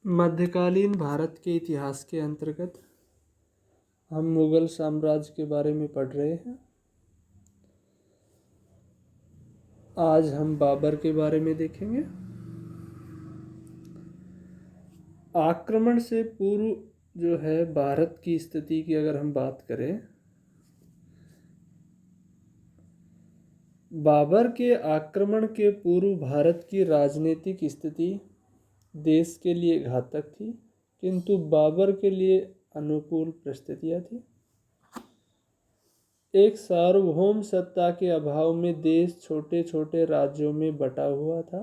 मध्यकालीन भारत के इतिहास के अंतर्गत हम मुगल साम्राज्य के बारे में पढ़ रहे हैं। आज हम बाबर के बारे में देखेंगे। आक्रमण से पूर्व जो है भारत की स्थिति की अगर हम बात करें, बाबर के आक्रमण के पूर्व भारत की राजनीतिक स्थिति देश के लिए घातक थी, किंतु बाबर के लिए अनुकूल परिस्थितियां थी। एक सार्वभौम सत्ता के अभाव में देश छोटे छोटे राज्यों में बटा हुआ था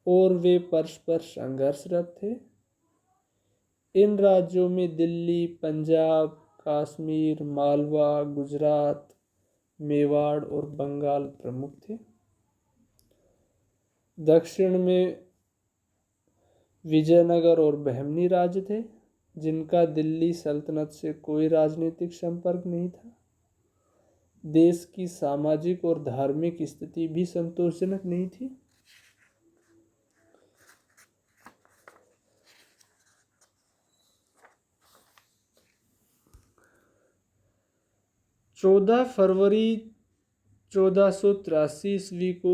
और वे परस्पर संघर्षरत थे। इन राज्यों में दिल्ली, पंजाब, कश्मीर, मालवा, गुजरात, मेवाड़ और बंगाल प्रमुख थे। दक्षिण में विजयनगर और बहमनी राज्य थे, जिनका दिल्ली सल्तनत से कोई राजनीतिक संपर्क नहीं था। देश की सामाजिक और धार्मिक स्थिति भी संतोषजनक नहीं थी। फरवरी 1483 ईस्वी को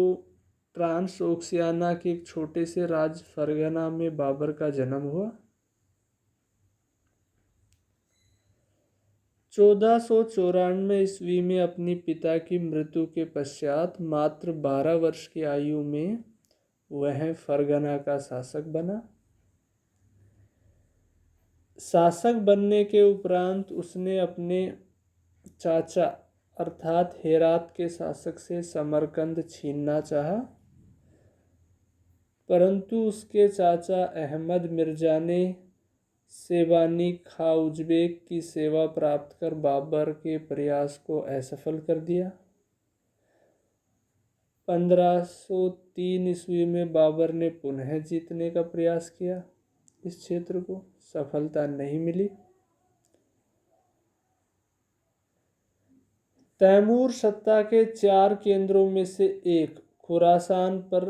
ट्रांस ओक्सियाना के एक छोटे से राज्य फरगना में बाबर का जन्म हुआ। 1494 ईस्वी में अपनी पिता की मृत्यु के पश्चात मात्र 12 वर्ष की आयु में वह फरगना का शासक बना। शासक बनने के उपरांत उसने अपने चाचा अर्थात हेरात के शासक से समरकंद छीनना चाहा, परंतु उसके चाचा अहमद मिर्जा ने सेबानी खा उज़्बेक की सेवा प्राप्त कर बाबर के प्रयास को असफल कर दिया। 1503 ईस्वी में बाबर ने पुनः जीतने का प्रयास किया। इस क्षेत्र को सफलता नहीं मिली। तैमूर सत्ता के 4 केंद्रों में से एक खुरासान पर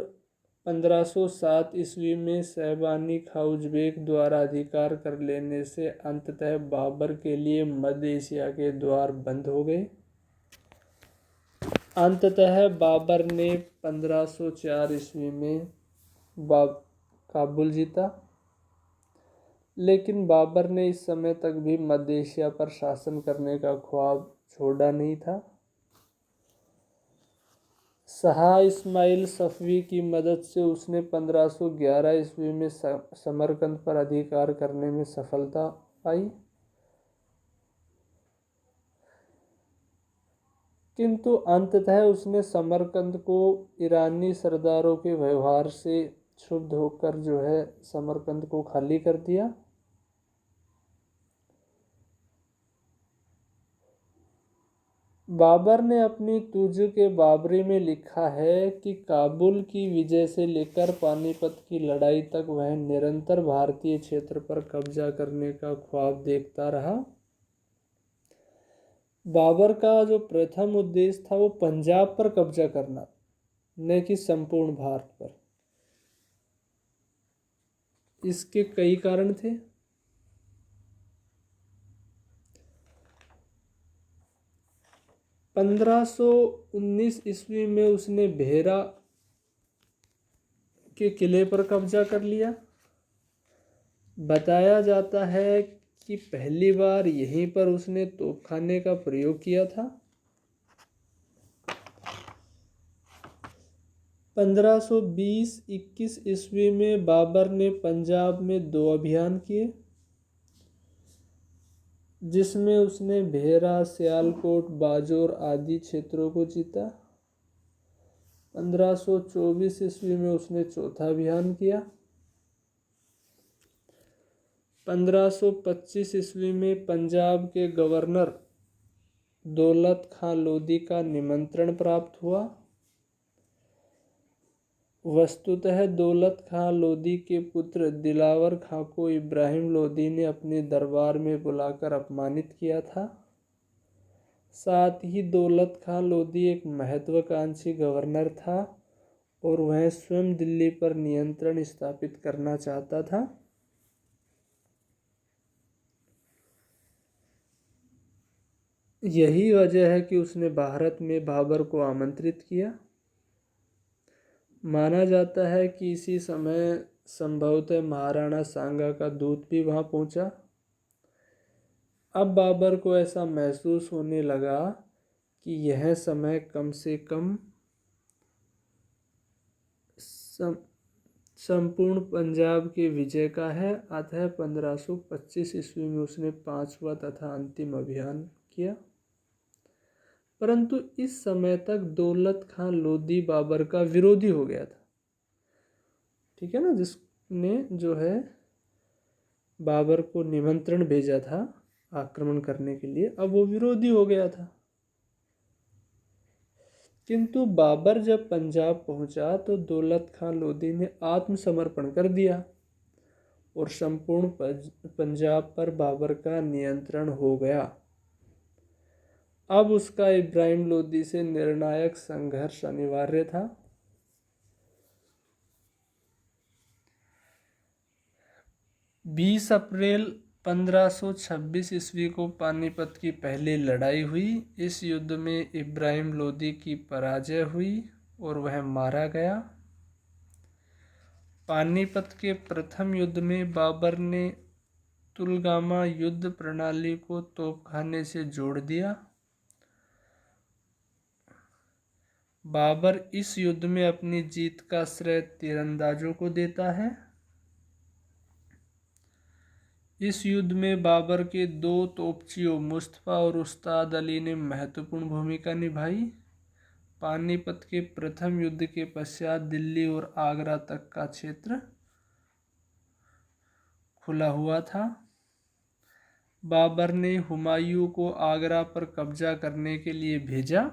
1507 ईस्वी में सेबानी खा उज़्बेक द्वारा अधिकार कर लेने से अंततः बाबर के लिए मध्य एशिया के द्वार बंद हो गए। अंततः बाबर ने 1504 ईस्वी में काबुल जीता, लेकिन बाबर ने इस समय तक भी मध्य एशिया पर शासन करने का ख्वाब छोड़ा नहीं था। शाह इस्माइल सफवी की मदद से उसने 1511 ईस्वी में समरकंद पर अधिकार करने में सफलता पाई, किंतु अंततः उसने समरकंद को ईरानी सरदारों के व्यवहार से क्षुब्ध होकर जो है समरकंद को खाली कर दिया। बाबर ने अपनी तुज के बाबरी में लिखा है कि काबुल की विजय से लेकर पानीपत की लड़ाई तक वह निरंतर भारतीय क्षेत्र पर कब्जा करने का ख्वाब देखता रहा। बाबर का जो प्रथम उद्देश्य था वो पंजाब पर कब्जा करना, न कि संपूर्ण भारत पर। इसके कई कारण थे। 1519 ईस्वी में उसने भेरा के किले पर कब्जा कर लिया। बताया जाता है कि पहली बार यहीं पर उसने तोपखाने का प्रयोग किया था। 1520-21 ईस्वी में बाबर ने पंजाब में 2 अभियान किए, जिसमें उसने भेरा, सियालकोट, बाजौर आदि क्षेत्रों को जीता। 1524 ईस्वी में उसने चौथा अभियान किया। 1525 ईस्वी में पंजाब के गवर्नर दौलत खां लोधी का निमंत्रण प्राप्त हुआ। वस्तुतः दौलत खां लोधी के पुत्र दिलावर खां को इब्राहिम लोधी ने अपने दरबार में बुलाकर अपमानित किया था। साथ ही दौलत खां लोधी एक महत्वाकांक्षी गवर्नर था और वह स्वयं दिल्ली पर नियंत्रण स्थापित करना चाहता था। यही वजह है कि उसने भारत में बाबर को आमंत्रित किया। माना जाता है कि इसी समय संभवतः महाराणा सांगा का दूत भी वहां पहुंचा। अब बाबर को ऐसा महसूस होने लगा कि यह समय कम से कम संपूर्ण पंजाब के विजय का है। अतः 1525 ईस्वी में उसने पांचवा तथा अंतिम अभियान किया। परंतु इस समय तक दौलत खां लोधी बाबर का विरोधी हो गया था। ठीक है ना, जिसने जो है बाबर को निमंत्रण भेजा था आक्रमण करने के लिए, अब वो विरोधी हो गया था। किंतु बाबर जब पंजाब पहुंचा तो दौलत खां लोधी ने आत्मसमर्पण कर दिया और संपूर्ण पंजाब पर बाबर का नियंत्रण हो गया। अब उसका इब्राहिम लोधी से निर्णायक संघर्ष अनिवार्य था। 20 अप्रैल 1526 ईस्वी को पानीपत की पहली लड़ाई हुई। इस युद्ध में इब्राहिम लोधी की पराजय हुई और वह मारा गया। पानीपत के प्रथम युद्ध में बाबर ने तुलगामा युद्ध प्रणाली को तोपखाने से जोड़ दिया। बाबर इस युद्ध में अपनी जीत का श्रेय तीरंदाजों को देता है। इस युद्ध में बाबर के दो तोपचियों मुस्तफा और उस्ताद अली ने महत्वपूर्ण भूमिका निभाई। पानीपत के प्रथम युद्ध के पश्चात दिल्ली और आगरा तक का क्षेत्र खुला हुआ था। बाबर ने हुमायूं को आगरा पर कब्जा करने के लिए भेजा।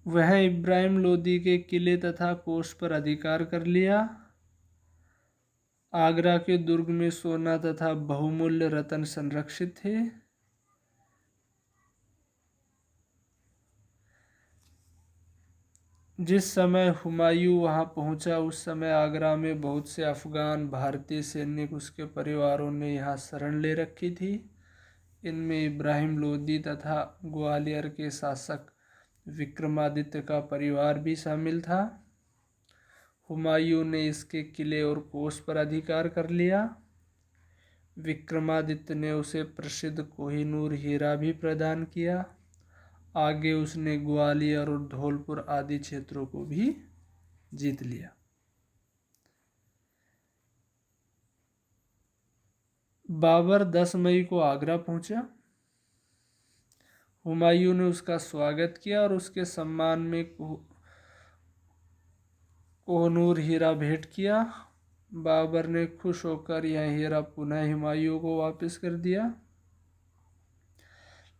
वह इब्राहिम लोदी के किले तथा कोष पर अधिकार कर लिया। आगरा के दुर्ग में सोना तथा बहुमूल्य रत्न संरक्षित थे। जिस समय हुमायूं वहां पहुंचा उस समय आगरा में बहुत से अफगान भारतीय सैनिक उसके परिवारों ने यहाँ शरण ले रखी थी। इनमें इब्राहिम लोदी तथा ग्वालियर के शासक विक्रमादित्य का परिवार भी शामिल था। हुमायूं ने इसके किले और कोष पर अधिकार कर लिया। विक्रमादित्य ने उसे प्रसिद्ध कोहिनूर हीरा भी प्रदान किया। आगे उसने ग्वालियर और धौलपुर आदि क्षेत्रों को भी जीत लिया। बाबर 10 मई को आगरा पहुंचा। हुमायूं ने उसका स्वागत किया और उसके सम्मान में कोहनूर हीरा भेंट किया। बाबर ने खुश होकर यह हीरा पुनः हुमायूं को वापस कर दिया।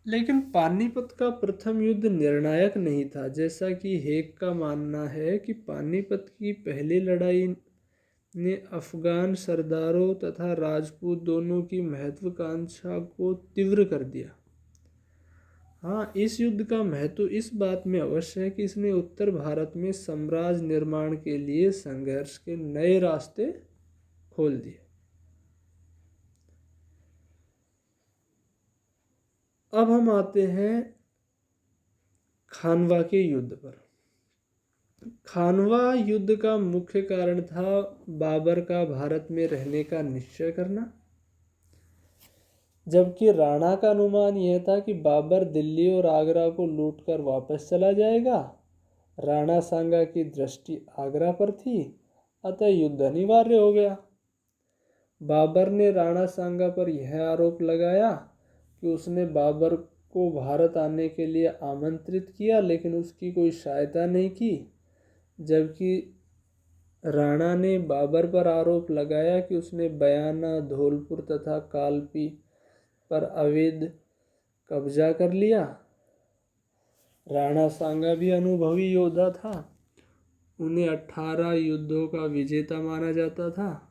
लेकिन पानीपत का प्रथम युद्ध निर्णायक नहीं था। जैसा कि हेग का मानना है कि पानीपत की पहली लड़ाई ने अफगान सरदारों तथा राजपूत दोनों की महत्वाकांक्षा को तीव्र कर दिया। हाँ, इस युद्ध का महत्व इस बात में अवश्य है कि इसने उत्तर भारत में साम्राज्य निर्माण के लिए संघर्ष के नए रास्ते खोल दिए। अब हम आते हैं खानवा के युद्ध पर। खानवा युद्ध का मुख्य कारण था बाबर का भारत में रहने का निश्चय करना, जबकि राणा का अनुमान यह था कि बाबर दिल्ली और आगरा को लूटकर वापस चला जाएगा। राणा सांगा की दृष्टि आगरा पर थी, अतः युद्ध अनिवार्य हो गया। बाबर ने राणा सांगा पर यह आरोप लगाया कि उसने बाबर को भारत आने के लिए आमंत्रित किया लेकिन उसकी कोई सहायता नहीं की, जबकि राणा ने बाबर पर आरोप लगाया कि उसने बयाना, धौलपुर तथा कालपी पर अवैध कब्जा कर लिया। राणा सांगा भी अनुभवी योद्धा था। उन्हें 18 युद्धों का विजेता माना जाता था।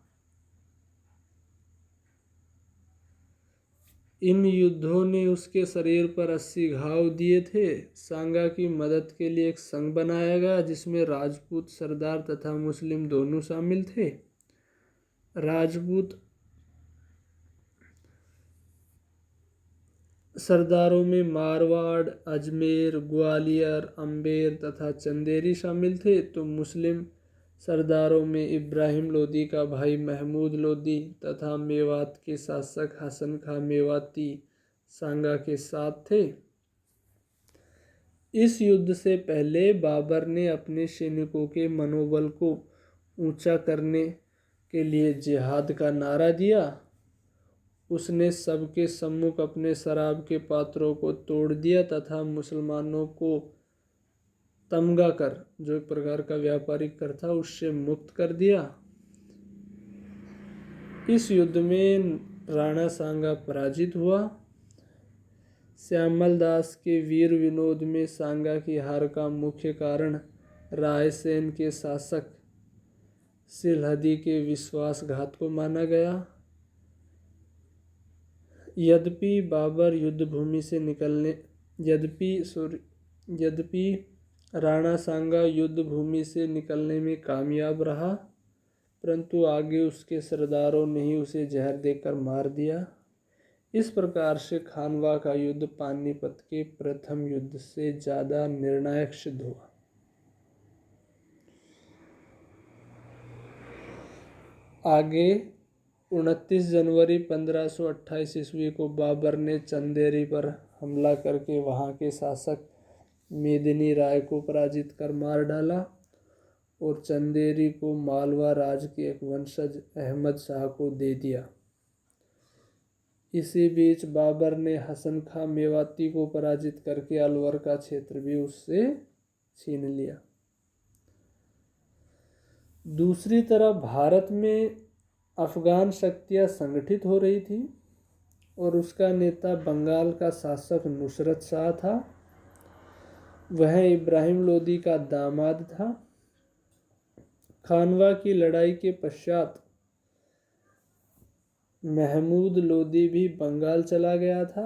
इन युद्धों ने उसके शरीर पर 80 घाव दिए थे। सांगा की मदद के लिए एक संघ बनाया गया जिसमें राजपूत सरदार तथा मुस्लिम दोनों शामिल थे। राजपूत सरदारों में मारवाड़, अजमेर, ग्वालियर, अम्बेर तथा चंदेरी शामिल थे, तो मुस्लिम सरदारों में इब्राहिम लोदी का भाई महमूद लोदी तथा मेवात के शासक हसन खां मेवाती सांगा के साथ थे। इस युद्ध से पहले बाबर ने अपने सैनिकों के मनोबल को ऊंचा करने के लिए जिहाद का नारा दिया। उसने सबके सम्मुख अपने शराब के पात्रों को तोड़ दिया तथा मुसलमानों को तमगा कर, जो एक प्रकार का व्यापारिक कर था, उससे मुक्त कर दिया। इस युद्ध में राणा सांगा पराजित हुआ। श्यामल दास के वीर विनोद में सांगा की हार का मुख्य कारण रायसेन के शासक सिलहदी के विश्वासघात को माना गया। यद्यपि राणा सांगा युद्ध भूमि से निकलने में कामयाब रहा, परंतु आगे उसके सरदारों ने ही उसे जहर देकर मार दिया। इस प्रकार से खानवा का युद्ध पानीपत के प्रथम युद्ध से ज़्यादा निर्णायक सिद्ध हुआ। आगे 29 जनवरी 1528 ईस्वी को बाबर ने चंदेरी पर हमला करके वहाँ के शासक मेदिनी राय को पराजित कर मार डाला और चंदेरी को मालवा राज के एक वंशज अहमद शाह को दे दिया। इसी बीच बाबर ने हसन खां मेवाती को पराजित करके अलवर का क्षेत्र भी उससे छीन लिया। दूसरी तरफ भारत में अफगान शक्तियाँ संगठित हो रही थी और उसका नेता बंगाल का शासक नुसरत शाह था। वह इब्राहिम लोदी का दामाद था। खानवा की लड़ाई के पश्चात महमूद लोदी भी बंगाल चला गया था,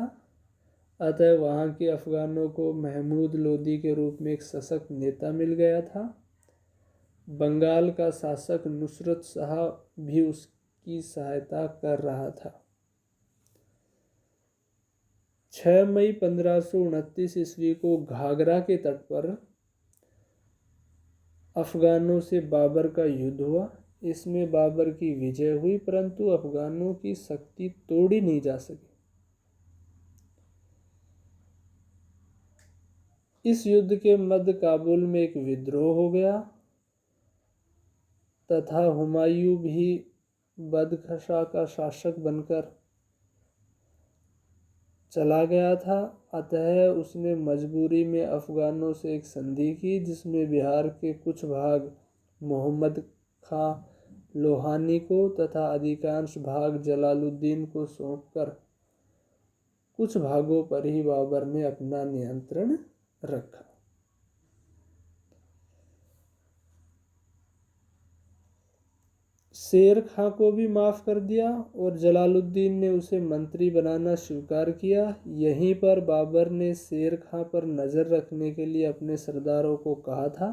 अतः वहाँ के अफगानों को महमूद लोदी के रूप में एक सशक्त नेता मिल गया था। बंगाल का शासक नुसरत शाह भी उसकी सहायता कर रहा था। 6 मई 1529 ईस्वी को घाघरा के तट पर अफगानों से बाबर का युद्ध हुआ। इसमें बाबर की विजय हुई, परंतु अफगानों की शक्ति तोड़ी नहीं जा सकी। इस युद्ध के मध्य काबुल में एक विद्रोह हो गया तथा हुमायूं भी बदखशा का शासक बनकर चला गया था, अतः उसने मजबूरी में अफगानों से एक संधि की, जिसमें बिहार के कुछ भाग मोहम्मद खां लोहानी को तथा अधिकांश भाग जलालुद्दीन को सौंपकर कुछ भागों पर ही बाबर ने अपना नियंत्रण रखा। शेर खां को भी माफ़ कर दिया और जलालुद्दीन ने उसे मंत्री बनाना स्वीकार किया। यहीं पर बाबर ने शेर खां पर नज़र रखने के लिए अपने सरदारों को कहा था।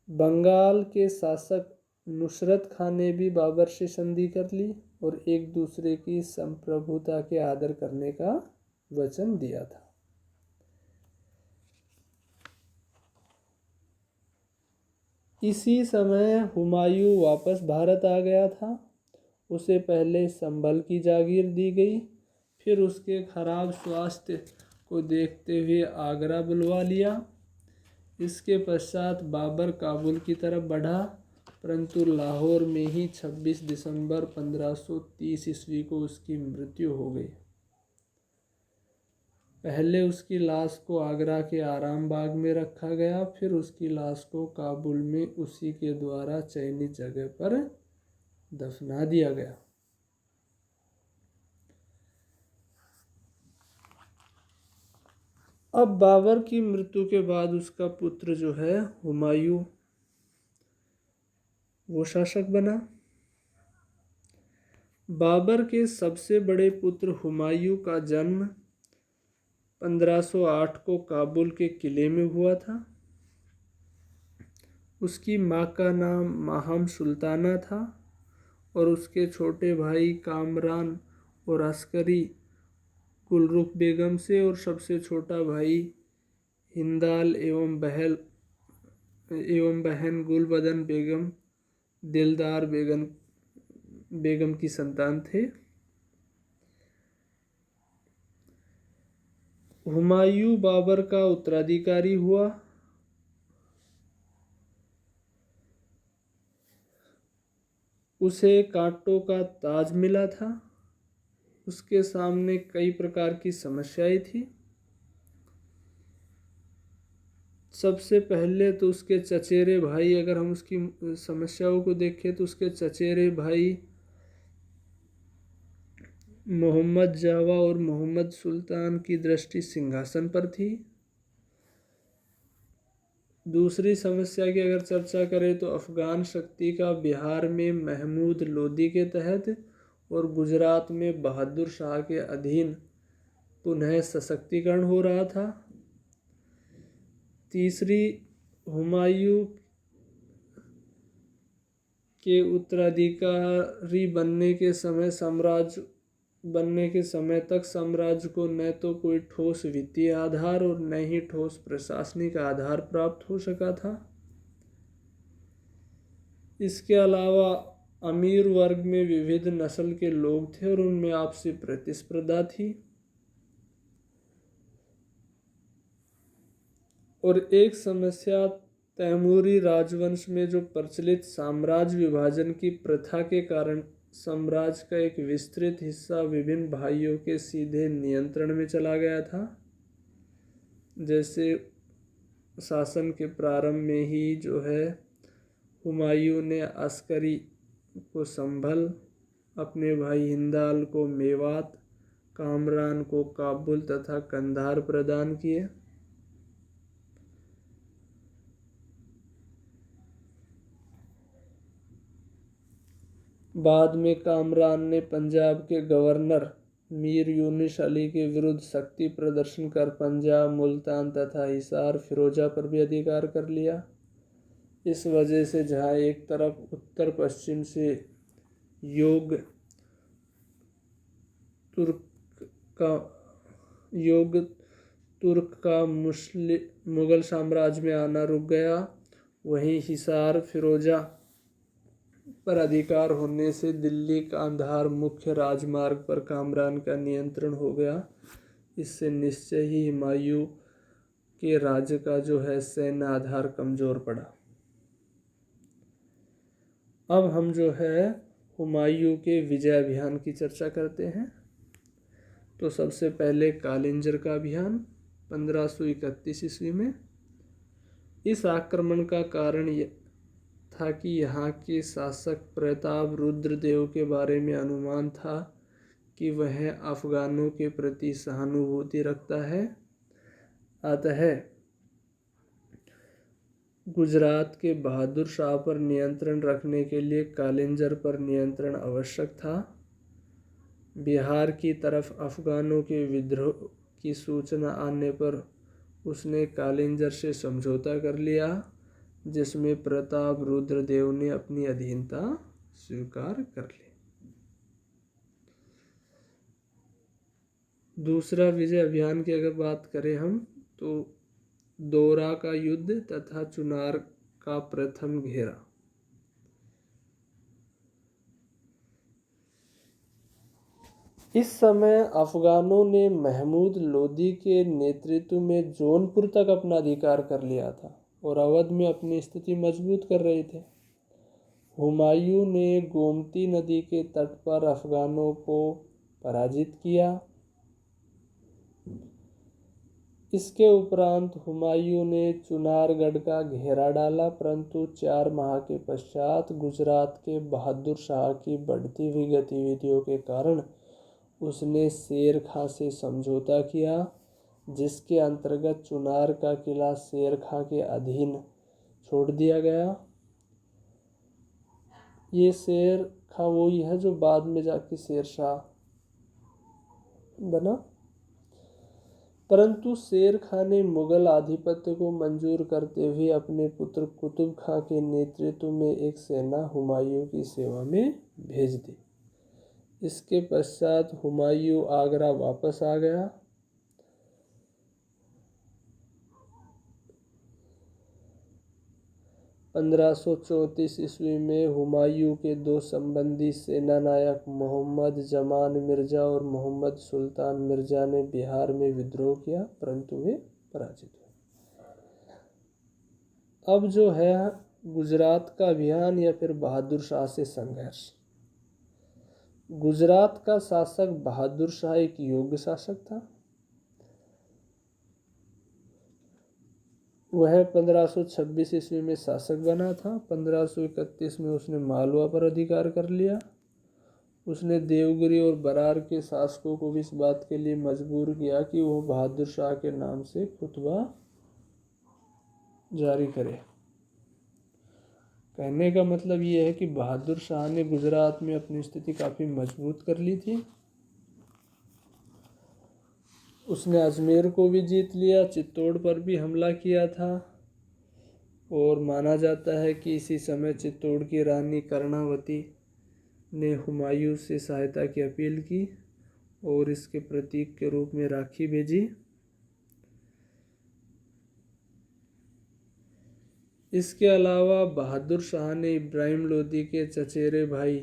बंगाल के शासक नुसरत खां ने भी बाबर से संधि कर ली और एक दूसरे की संप्रभुता के आदर करने का वचन दिया था। इसी समय हुमायूं वापस भारत आ गया था। उसे पहले संभल की जागीर दी गई, फिर उसके खराब स्वास्थ्य को देखते हुए आगरा बुलवा लिया। इसके पश्चात बाबर काबुल की तरफ बढ़ा, परंतु लाहौर में ही 26 दिसंबर 1530 ईस्वी को उसकी मृत्यु हो गई। पहले उसकी लाश को आगरा के आराम बाग में रखा गया, फिर उसकी लाश को काबुल में उसी के द्वारा चयनित जगह पर दफना दिया गया। अब बाबर की मृत्यु के बाद उसका पुत्र जो है हुमायूं, वो शासक बना। बाबर के सबसे बड़े पुत्र हुमायूं का जन्म 1508 को काबुल के किले में हुआ था। उसकी माँ का नाम माहम सुल्ताना था और उसके छोटे भाई कामरान और अस्करी गुलरुख बेगम से, और सबसे छोटा भाई हिंदाल एवं बहन गुलबदन बेगम दिलदार बेगम की संतान थे। हुमायूं बाबर का उत्तराधिकारी हुआ। उसे कांटों का ताज मिला था। उसके सामने कई प्रकार की समस्याएं थी। सबसे पहले तो उसके चचेरे भाई, अगर हम उसकी समस्याओं को देखें तो उसके चचेरे भाई मोहम्मद जावा और मोहम्मद सुल्तान की दृष्टि सिंहासन पर थी। दूसरी समस्या की अगर चर्चा करें तो अफगान शक्ति का बिहार में महमूद लोदी के तहत और गुजरात में बहादुर शाह के अधीन पुनः सशक्तिकरण हो रहा था। तीसरी, हुमायूं के उत्तराधिकारी बनने के समय तक साम्राज्य को न तो कोई ठोस वित्तीय आधार और न ही ठोस प्रशासनिक आधार प्राप्त हो सका था। इसके अलावा अमीर वर्ग में विविध नस्ल के लोग थे और उनमें आपसी प्रतिस्पर्धा थी। और एक समस्या तैमूरी राजवंश में जो प्रचलित साम्राज्य विभाजन की प्रथा के कारण साम्राज्य का एक विस्तृत हिस्सा विभिन्न भाइयों के सीधे नियंत्रण में चला गया था। जैसे शासन के प्रारंभ में ही जो है हुमायूं ने अस्करी को संभल, अपने भाई हिंदाल को मेवात, कामरान को काबुल तथा कंधार प्रदान किए। बाद में कामरान ने पंजाब के गवर्नर मीर यूनिस अली के विरुद्ध शक्ति प्रदर्शन कर पंजाब, मुल्तान तथा हिसार फिरोजा पर भी अधिकार कर लिया। इस वजह से जहाँ एक तरफ उत्तर पश्चिम से योग तुर्क का मुगल साम्राज्य में आना रुक गया, वहीं हिसार फिरोजा पर अधिकार होने से दिल्ली कांधार मुख्य राजमार्ग पर कामरान का नियंत्रण हो गया। इससे निश्चय ही हुमायूं के राज्य का जो है सैन्य आधार कमजोर पड़ा। अब हम जो है हुमायूं के विजय अभियान की चर्चा करते हैं। तो सबसे पहले कालिंजर का अभियान 1531 ईस्वी में। इस आक्रमण का कारण यह था कि यहाँ के शासक प्रताप रुद्रदेव के बारे में अनुमान था कि वह अफगानों के प्रति सहानुभूति रखता है। अतः गुजरात के बहादुर शाह पर नियंत्रण रखने के लिए कालिंजर पर नियंत्रण आवश्यक था। बिहार की तरफ अफगानों के विद्रोह की सूचना आने पर उसने कालिंजर से समझौता कर लिया, जिसमें प्रताप रुद्रदेव ने अपनी अधीनता स्वीकार कर ली। दूसरा विजय अभियान की अगर बात करें हम तो दोरा का युद्ध तथा चुनार का प्रथम घेरा। इस समय अफगानों ने महमूद लोदी के नेतृत्व में जौनपुर तक अपना अधिकार कर लिया था और अवध में अपनी स्थिति मजबूत कर रहे थे। हुमायूं ने गोमती नदी के तट पर अफगानों को पराजित किया। इसके उपरांत हुमायूं ने चुनारगढ़ का घेरा डाला, परंतु 4 माह के पश्चात गुजरात के बहादुर शाह की बढ़ती हुई गतिविधियों के कारण उसने शेर खां से समझौता किया, जिसके अंतर्गत चुनार का किला शेर खां के अधीन छोड़ दिया गया। ये शेर खां वही है जो बाद में जाके शेरशाह बना। परंतु शेर खां ने मुगल आधिपत्य को मंजूर करते हुए अपने पुत्र कुतुब खां के नेतृत्व में एक सेना हुमायूं की सेवा में भेज दी। इसके पश्चात हुमायूं आगरा वापस आ गया। 1534 ईस्वी में हुमायूं के दो संबंधी सेनानायक मोहम्मद जमान मिर्जा और मोहम्मद सुल्तान मिर्जा ने बिहार में विद्रोह किया, परंतु वे पराजित हुए। अब जो है गुजरात का अभियान या फिर बहादुर शाह से संघर्ष। गुजरात का शासक बहादुर शाह एक योग्य शासक था। वह 1526 ईस्वी में शासक बना था। 1531 में उसने मालवा पर अधिकार कर लिया। उसने देवगिरी और बरार के शासकों को भी इस बात के लिए मजबूर किया कि वो बहादुर शाह के नाम से खुतबा जारी करे। कहने का मतलब ये है कि बहादुर शाह ने गुजरात में अपनी स्थिति काफ़ी मजबूत कर ली थी। उसने अजमेर को भी जीत लिया, चित्तौड़ पर भी हमला किया था और माना जाता है कि इसी समय चित्तौड़ की रानी कर्णावती ने हुमायूं से सहायता की अपील की और इसके प्रतीक के रूप में राखी भेजी। इसके अलावा बहादुर शाह ने इब्राहिम लोदी के चचेरे भाई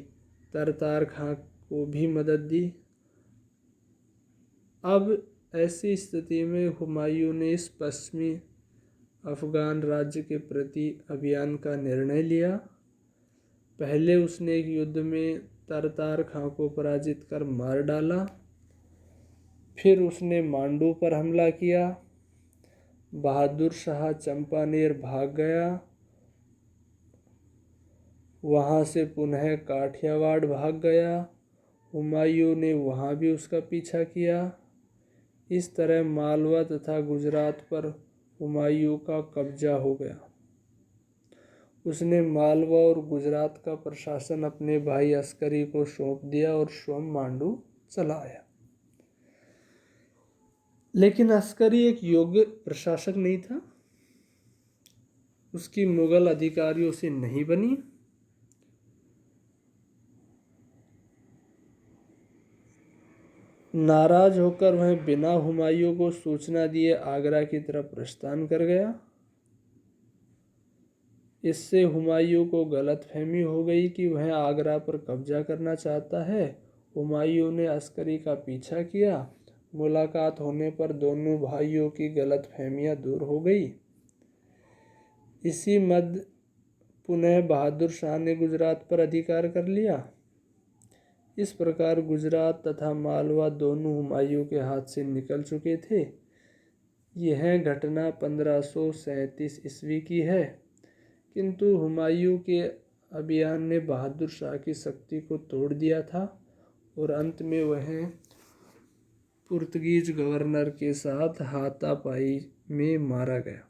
तरतार खां को भी मदद दी। अब ऐसी स्थिति में हुमायूं ने इस पश्चिमी अफगान राज्य के प्रति अभियान का निर्णय लिया। पहले उसने एक युद्ध में तरतार खां को पराजित कर मार डाला। फिर उसने मांडू पर हमला किया। बहादुर शाह चंपानेर भाग गया। वहाँ से पुनः काठियावाड़ भाग गया। हुमायूं ने वहाँ भी उसका पीछा किया। इस तरह मालवा तथा गुजरात पर हुमायूं का कब्जा हो गया। उसने मालवा और गुजरात का प्रशासन अपने भाई अस्करी को सौंप दिया और स्वयं मांडू चला आया। लेकिन अस्करी एक योग्य प्रशासक नहीं था। उसकी मुगल अधिकारियों से नहीं बनी। नाराज होकर वह बिना हुमायूं को सूचना दिए आगरा की तरफ प्रस्थान कर गया। इससे हुमायूं को गलतफहमी हो गई कि वह आगरा पर कब्जा करना चाहता है। हुमायूं ने अस्करी का पीछा किया। मुलाकात होने पर दोनों भाइयों की गलतफहमियां दूर हो गई। इसी मध्य पुनः बहादुर शाह ने गुजरात पर अधिकार कर लिया। इस प्रकार गुजरात तथा मालवा दोनों हुमायूं के हाथ से निकल चुके थे। यह घटना 1537 ईस्वी की है, किंतु हुमायूं के अभियान ने बहादुर शाह की शक्ति को तोड़ दिया था और अंत में वह पुर्तगीज गवर्नर के साथ हाथापाई में मारा गया।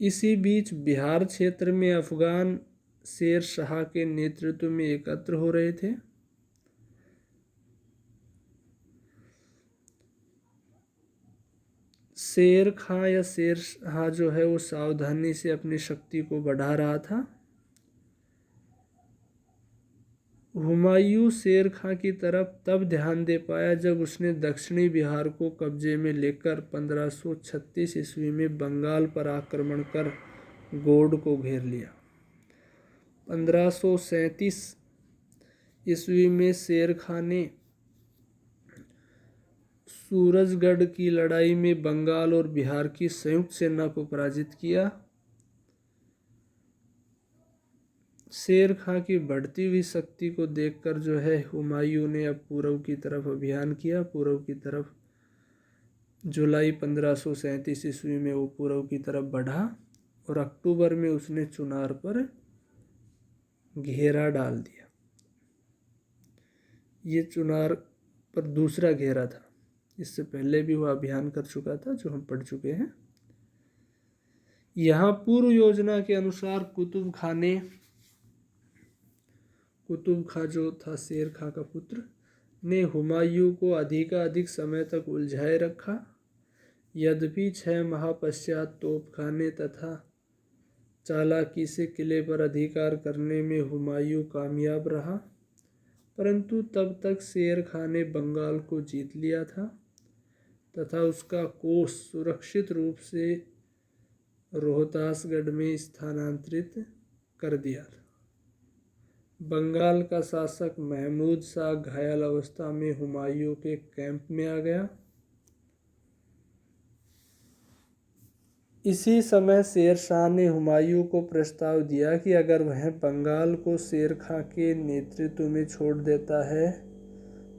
इसी बीच बिहार क्षेत्र में अफगान शेर शाह के नेतृत्व में एकत्र हो रहे थे। शेर खां या शेर शाह जो है वो सावधानी से अपनी शक्ति को बढ़ा रहा था। हुमायूं शेर खां की तरफ तब ध्यान दे पाया जब उसने दक्षिणी बिहार को कब्जे में लेकर 1536 ईस्वी में बंगाल पर आक्रमण कर गौड़ को घेर लिया। 1537 ईस्वी में शेर खां ने सूरजगढ़ की लड़ाई में बंगाल और बिहार की संयुक्त सेना को पराजित किया। शेर खां की बढ़ती हुई शक्ति को देखकर जो है हुमायूं ने अब पूर्व की तरफ अभियान किया। पूर्व की तरफ जुलाई 1537 ईस्वी में वो पूर्व की तरफ बढ़ा और अक्टूबर में उसने चुनार पर घेरा डाल दिया। ये चुनार पर दूसरा घेरा था। इससे पहले भी वह अभियान कर चुका था, जो हम पढ़ चुके हैं। यहाँ पूर्व योजना के अनुसार कुतुब खां जो था शेर खां का पुत्र, ने हुमायूं को अधिकाधिक समय तक उलझाए रखा। यद्यपि 6 माह पश्चात तोपखाने तथा चालाकी से किले पर अधिकार करने में हुमायूं कामयाब रहा, परंतु तब तक शेर खां ने बंगाल को जीत लिया था तथा उसका कोष सुरक्षित रूप से रोहतासगढ़ में स्थानांतरित कर दिया था। बंगाल का शासक महमूद शाह घायल अवस्था में हुमायूं के कैंप में आ गया। इसी समय शेर शाह ने हुमायूं को प्रस्ताव दिया कि अगर वह बंगाल को शेर खां के नेतृत्व में छोड़ देता है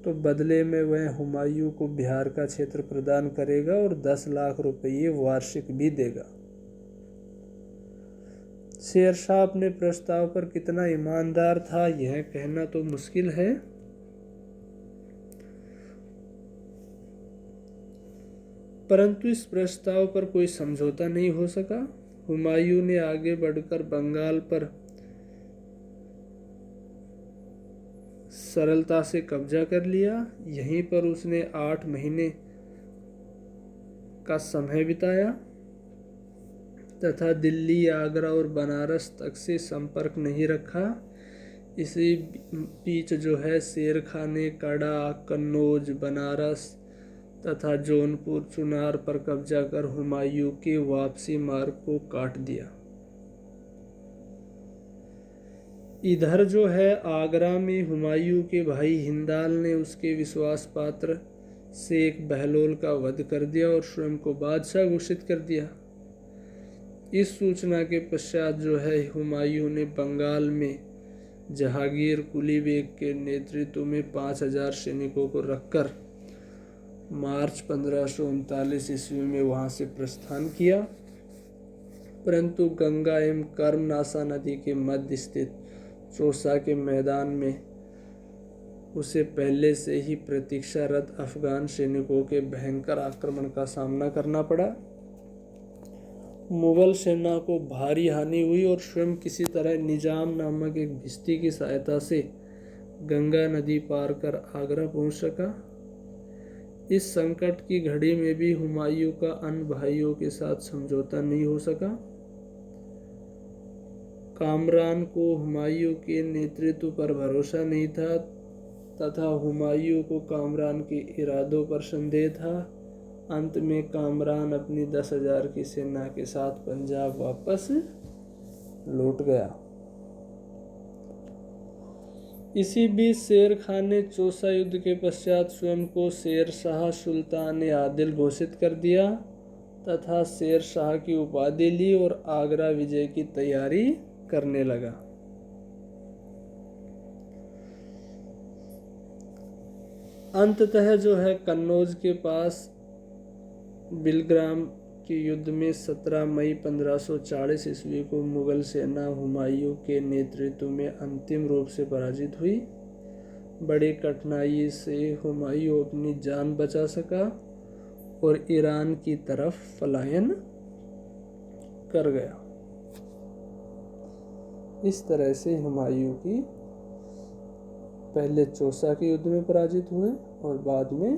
तो बदले में वह हुमायूं को बिहार का क्षेत्र प्रदान करेगा और 10 लाख रुपये वार्षिक भी देगा। शेर शाह अपने प्रस्ताव पर कितना ईमानदार था यह कहना तो मुश्किल है, परंतु इस प्रस्ताव पर कोई समझौता नहीं हो सका। हुमायूं ने आगे बढ़कर बंगाल पर सरलता से कब्जा कर लिया। यहीं पर उसने 8 महीने का समय बिताया तथा दिल्ली, आगरा और बनारस तक से संपर्क नहीं रखा। इसी बीच जो है शेर खां ने कड़ा, कन्नौज, बनारस तथा जौनपुर, चुनार पर कब्जा कर हुमायूं के वापसी मार्ग को काट दिया। इधर जो है आगरा में हुमायूं के भाई हिंदाल ने उसके विश्वास पात्र शेख बहलोल का वध कर दिया और स्वयं को बादशाह घोषित कर दिया। इस सूचना के पश्चात जो है हुमायूं ने बंगाल में जहांगीर कुली बेग के नेतृत्व में 5000 सैनिकों को रखकर मार्च 1539 ईस्वी में वहां से प्रस्थान किया, परंतु गंगा एवं कर्मनाशा नदी के मध्य स्थित चौसा के मैदान में उसे पहले से ही प्रतीक्षारत अफगान सैनिकों के भयंकर आक्रमण का सामना करना पड़ा। मुगल सेना को भारी हानि हुई और स्वयं किसी तरह निजाम नामक एक भिश्ती की सहायता से गंगा नदी पार कर आगरा पहुंच सका। इस संकट की घड़ी में भी हुमायूं का अन्य भाइयों के साथ समझौता नहीं हो सका। कामरान को हुमायूं के नेतृत्व पर भरोसा नहीं था तथा हुमायूं को कामरान के इरादों पर संदेह था। अंत में कामरान अपनी 10,000 की सेना के साथ पंजाब वापस लौट गया। इसी बीच शेर खां ने चौसा युद्ध के पश्चात स्वयं को शेर शाह सुल्तान आदिल घोषित कर दिया तथा शेर शाह की उपाधि ली और आगरा विजय की तैयारी करने लगा। अंततः जो है कन्नौज के पास बिलग्राम के युद्ध में 17 मई 1540 ईस्वी को मुगल सेना हुमायूं के नेतृत्व में अंतिम रूप से पराजित हुई। बड़ी कठिनाई से हुमायूं अपनी जान बचा सका और ईरान की तरफ पलायन कर गया। इस तरह से हुमायूं की पहले चौसा के युद्ध में पराजित हुए और बाद में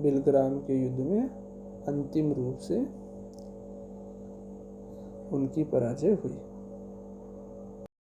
बिलग्राम के युद्ध में अंतिम रूप से उनकी पराजय हुई।